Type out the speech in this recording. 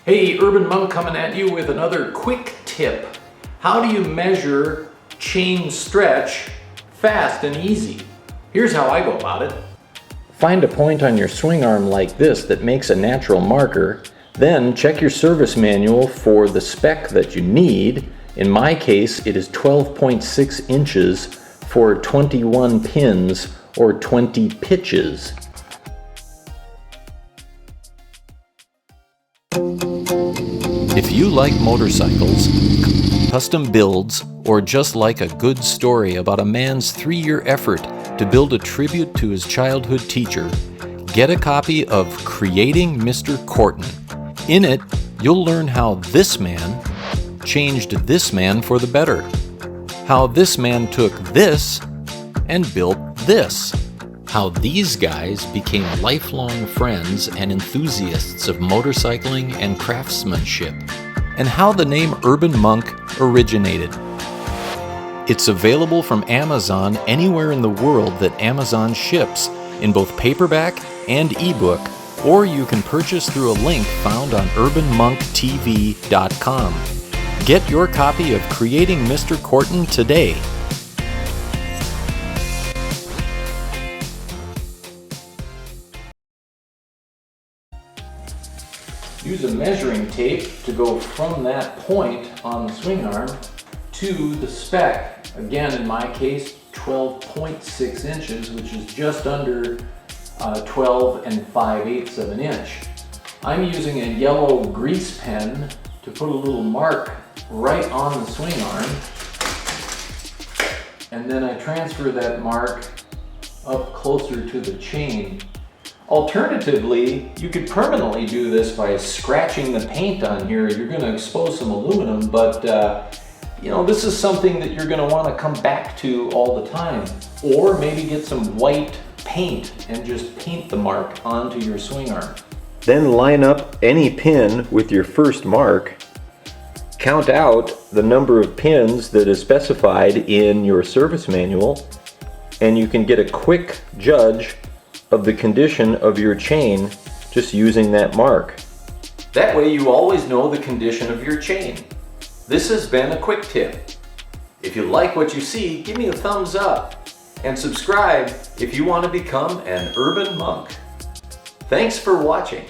Hey, Urban Monk coming at you with another quick tip. How do you measure chain stretch fast and easy? Here's how I go about it. Find a point on your swing arm like this that makes a natural marker. Then check your service manual for the spec that you need. In my case, it is 12.6 inches for 21 pins or 20 pitches. If you like motorcycles, custom builds, or just like a good story about a man's 3-year effort to build a tribute to his childhood teacher, get a copy of Creating Mr. Corton. In it, you'll learn how this man changed this man for the better. How this man took this and built this. How these guys became lifelong friends and enthusiasts of motorcycling and craftsmanship, and how the name Urban Monk originated. It's available from Amazon anywhere in the world that Amazon ships, in both paperback and ebook, or you can purchase through a link found on urbanmonktv.com. Get your copy of Creating Mr. Corton today. Use a measuring tape to go from that point on the swing arm to the spec. Again, in my case, 12.6 inches, which is just under 12 5/8 of an inch. I'm using a yellow grease pen to put a little mark right on the swing arm, and then I transfer that mark up closer to the chain. Alternatively, you could permanently do this by scratching the paint on here. You're going to expose some aluminum, but this is something that you're going to want to come back to all the time. Or maybe get some white paint and just paint the mark onto your swing arm. Then line up any pin with your first mark. Count out the number of pins that is specified in your service manual, and you can get a quick judge of the condition of your chain just using that mark. That way you always know the condition of your chain. This has been a quick tip. If you like what you see, give me a thumbs up and subscribe if you want to become an Urban Monk. Thanks for watching.